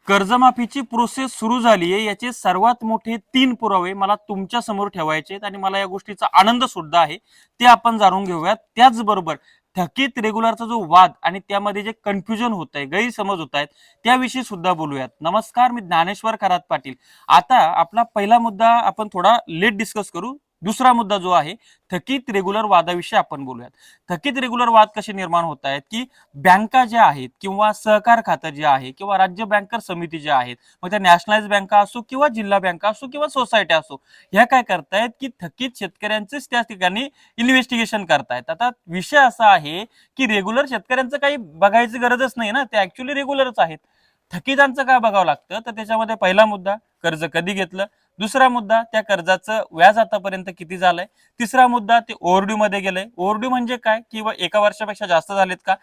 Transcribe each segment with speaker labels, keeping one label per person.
Speaker 1: कर्जमाफीची प्रोसेस सुरू झाली आहे याचे सर्वात मोठे 3 पुरावे मला तुमच्या समोर ठेवायचे आहेत आणि मला या गोष्टीचा आनंद सुद्धा आहे ते आपण जाणून घेऊयात। त्याचबरोबर थकीत रेग्युलरचा जो वाद आणि त्यामध्ये जे कन्फ्युजन होत आहे, गैरसमज होत आहेत, त्याविषयी सुद्धा बोलूयात। नमस्कार, मी ज्ञानेश्वर खरात पाटील। आता आपला पहिला मुद्दा आपण थोडा लेट डिस्कस करू। दुसरा मुद्दा जो आहे थकीत रेग्युलर वादाविषयी आपण बोलूयात। थकीत रेग्युलर वाद कसे निर्माण होत आहेत की बँका ज्या आहेत किंवा सहकार खातं जे आहे किंवा राज्य बँकर समिती ज्या आहेत, मग त्या नॅशनलाइज बँका असो किंवा जिल्हा बँका असो किंवा सोसायट्या असो, ह्या काय करतायत की थकीत शेतकऱ्यांचेच त्या ठिकाणी इन्व्हेस्टिगेशन करतायत। आता विषय असा आहे की रेग्युलर शेतकऱ्यांचं काही बघायची गरजच नाही ना, ते ऍक्च्युअली रेग्युलरच आहेत। थकीतांचं काय बघावं लागतं, तर त्याच्यामध्ये पहिला मुद्दा कर्ज कधी घेतलं, दुसरा मुद्दा त्या कर्जाचं व्याज आतापर्यंत किती झालंय, तिसरा मुद्दा ते ओव्हरड्यू मध्ये गेलंय, ओव्हरड्यू म्हणजे काय किंवा एका वर्षापेक्षा जास्त झालेत का,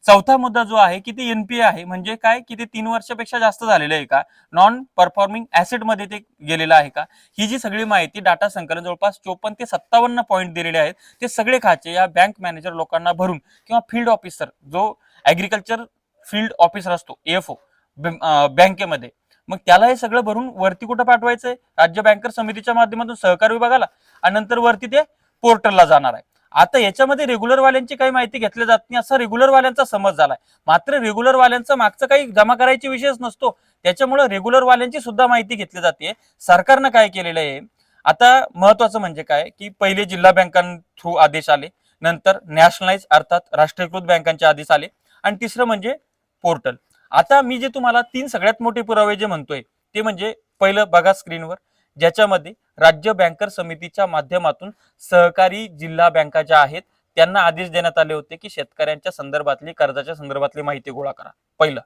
Speaker 1: चौथा मुद्दा जो आहे की ते एनपीए आहे म्हणजे काय की ते 3 वर्षापेक्षा जास्त झालेलं आहे का, नॉन परफॉर्मिंग ऍसेट मध्ये ते गेलेलं आहे का, ही जी सगळी माहिती डाटा संकलन जवळपास 54 ते 57 पॉईंट दिलेले आहेत, ते सगळे खाचे या बँक मॅनेजर लोकांना भरून किंवा फील्ड ऑफिसर जो ऍग्रिकल्चर फील्ड ऑफिसर असतो एएफओ बँकेमध्ये, मग त्याला हे सगळं भरून वरती कुठं पाठवायचंय, राज्य बँकर समितीच्या माध्यमातून सहकार विभागाला आणि नंतर वरती ते पोर्टलला जाणार आहे। आता याच्यामध्ये रेग्युलर वाल्यांची काही माहिती घेतली जात नाही असा रेग्युलर वाल्यांचा समज झालाय, मात्र रेग्युलर वाल्यांचं मागचं काही जमा करायची विषयच नसतो, त्याच्यामुळे रेग्युलर वाल्यांची सुद्धा माहिती घेतली जाते। सरकारनं काय केलेलं आहे, आता महत्वाचं म्हणजे काय की पहिले जिल्हा बँकां थ्रू आदेश आले, नंतर नॅशनलाइज अर्थात राष्ट्रीयकृत बँकांचे आदेश आले आणि तिसरं म्हणजे पोर्टल। आता मी जे तुम्हाला 3 सगळ्यात मोठे पुरावे जे म्हणतोय ते म्हणजे पहिलं बघा स्क्रीनवर, ज्याच्यामध्ये राज्य बँकर समितीच्या माध्यमातून सहकारी जिल्हा बँका ज्या आहेत त्यांना आदेश देण्यात आले होते की शेतकऱ्यांच्या संदर्भातली कर्जाच्या संदर्भातली माहिती गोळा करा, पहिलं।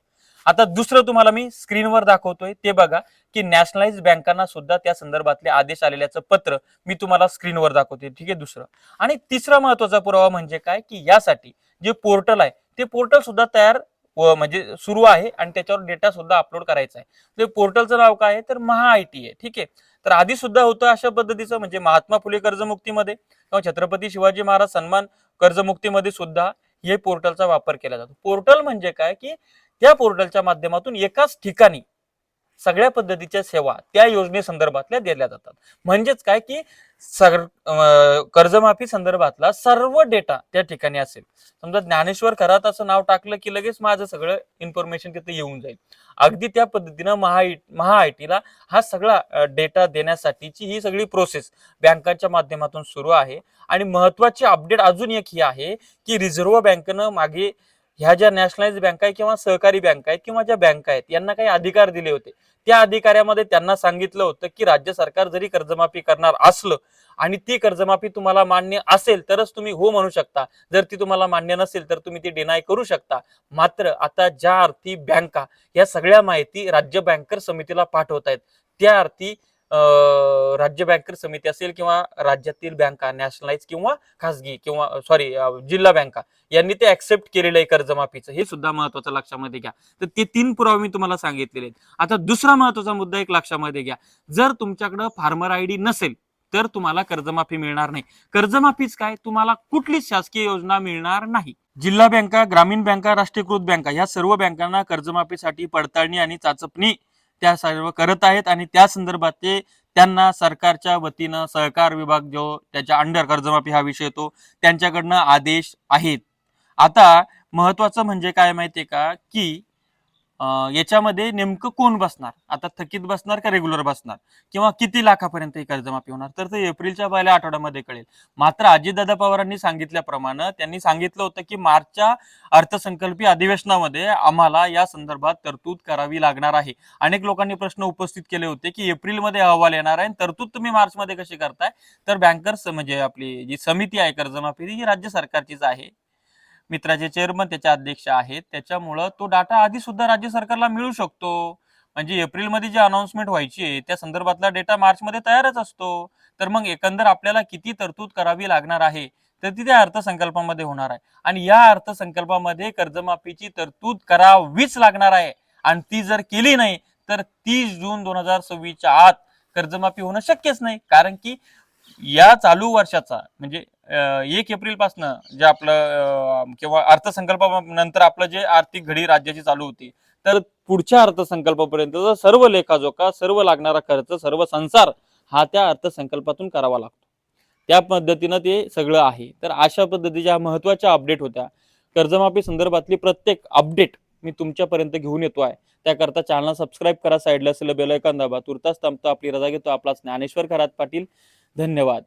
Speaker 1: आता दुसरं तुम्हाला मी स्क्रीनवर दाखवतोय ते बघा की नॅशनलाइज बँकांना सुद्धा त्या संदर्भातले आदेश आलेल्याचं पत्र मी तुम्हाला स्क्रीनवर दाखवते, ठीक आहे, दुसरं। आणि तिसरा महत्वाचा पुरावा म्हणजे काय की यासाठी जे पोर्टल आहे ते पोर्टल सुद्धा तयार म्हणजे सुरू आहे आणि त्याच्यावर डेटा सुद्धा अपलोड करायचा आहे। ते पोर्टलचं नाव काय आहे तर महाआयटी आहे, ठीक आहे। तर आधी सुद्धा होतं अशा पद्धतीचं, म्हणजे महात्मा फुले कर्जमुक्तीमध्ये किंवा छत्रपती शिवाजी महाराज सन्मान कर्जमुक्तीमध्ये सुद्धा हे पोर्टलचा वापर केला जातो। पोर्टल म्हणजे काय की त्या पोर्टलच्या माध्यमातून एकाच ठिकाणी सगळ्या पद्धतीच्या सेवा त्या योजनेसंदर्भातल्या दिल्या जातात। म्हणजेच काय की कर्जमाफी संदर्भातला सर्व डेटा त्या ठिकाणी असेल। समजा ज्ञानेश्वर खरात असं नाव टाकलं की लगेच माझं सगळं इन्फॉर्मेशन तिथे येऊन जाईल। अगदी त्या पद्धतीनं महाआयटीला हा सगळा डेटा देण्यासाठीची ही सगळी प्रोसेस बँकांच्या माध्यमातून सुरू आहे। आणि महत्वाची अपडेट अजून एक ही आहे की रिझर्व्ह बँकेनं मागे ह्या ज्या नॅशनलाइज बँका आहे किंवा सहकारी बँका आहेत किंवा ज्या बँका आहेत यांना काही अधिकार दिले होते, त्या अधिकाऱ्यामध्ये त्यांना सांगितलं होतं की राज्य सरकार जरी कर्जमाफी करणार असलं आणि ती कर्जमाफी तुम्हाला मान्य असेल तरच तुम्ही हो म्हणू शकता, जर ती तुम्हाला मान्य नसेल तर तुम्ही ती डिनाय करू शकता। मात्र आता ज्या अर्थी बँका या सगळ्या माहिती राज्य बँकर समितीला पाठवत आहेत त्या अर्थी राज्य बँकर समिती असेल किंवा राज्यातील बँका नॅशनलाइज किंवा खासगी किंवा सॉरी जिल्हा बँका यांनी ते ऍक्सेप्ट केलेलं आहे कर्जमाफीचं, हे सुद्धा महत्वाचं लक्षामध्ये घ्या। तर ते 3 पुरावे मी तुम्हाला सांगितलेले आहेत। आता दुसरा महत्वाचा मुद्दा एक लक्षामध्ये घ्या, जर तुमच्याकडे फार्मर आयडी नसेल तर तुम्हाला कर्जमाफी मिळणार नाही। कर्जमाफीच काय, तुम्हाला कुठलीच शासकीय योजना मिळणार नाही। जिल्हा बँका, ग्रामीण बँका, राष्ट्रीयकृत बँका या सर्व बँकांना कर्जमाफीसाठी पडताळणी आणि चाचपणी त्या सर्व करत आहेत आणि त्या संदर्भात ते त्यांना सरकारच्या वतीनं सहकार विभाग जो त्याच्या अंडर कर्जमाफी हा विषय येतो त्यांच्याकडनं आदेश आहेत। आता महत्वाचं म्हणजे काय माहितीये का की याच्यामध्ये नेमकं कोण बसणार, आता थकीत बसणार का रेग्युलर बसणार किंवा किती लाखापर्यंत ही कर्जमाफी होणार, तर ते एप्रिलच्या पहिल्या आठवड्यामध्ये कळेल। मात्र अजितदादा पवारांनी सांगितल्याप्रमाणे त्यांनी सांगितलं होतं की मार्चच्या अर्थसंकल्पीय अधिवेशनामध्ये आम्हाला या संदर्भात तरतूद करावी लागणार आहे। अनेक लोकांनी प्रश्न उपस्थित केले होते की एप्रिलमध्ये अहवाल येणार आहे, तरतूद तुम्ही मार्चमध्ये कशी करताय, तर बँकर्स म्हणजे आपली जी समिती आहे कर्जमाफी ही राज्य सरकारचीच आहे, मित्राचे चेअरमन त्याचे अध्यक्ष आहेत, त्याच्यामुळं तो डाटा आधी सुद्धा राज्य सरकारला मिळू शकतो। म्हणजे एप्रिलमध्ये जी अनाउन्समेंट व्हायची आहे त्या संदर्भातला डेटा मार्चमध्ये तयारच असतो। तर मग एकंदर आपल्याला किती तरतूद करावी लागणार आहे तर ती त्या अर्थसंकल्पामध्ये होणार आहे आणि या अर्थसंकल्पामध्ये कर्जमाफीची तरतूद करावीच लागणार आहे आणि ती जर केली नाही तर 30 जून 2026च्या आत कर्जमाफी होणं शक्यच नाही। कारण की या चालू वर्षाचा म्हणजे 1 एप्रिल पासनं जे आपलं किंवा अर्थसंकल्पानंतर आपलं जे आर्थिक घडी राज्याची चालू होती तर पुढच्या अर्थसंकल्पापर्यंत सर्व लेखाजोखा, सर्व लागणारा खर्च, सर्व संसार हा त्या अर्थसंकल्पातून करावा लागतो. त्या पद्धतीनं ते सगळं आहे. तर अशा पद्धतीच्या महत्त्वाच्या अपडेट होत्या. कर्जमाफी संदर्भातली प्रत्येक अपडेट मी तुमच्यापर्यंत घेऊन येतो आहे. त्याकरता चॅनल सबस्क्राईब करा, साईडला असलेलं बेल आयकॉन दाबा. तुर्तास थांबतो, आपली रजा घेतो. आपला ज्ञानेश्वर खरात पाटील. धन्यवाद.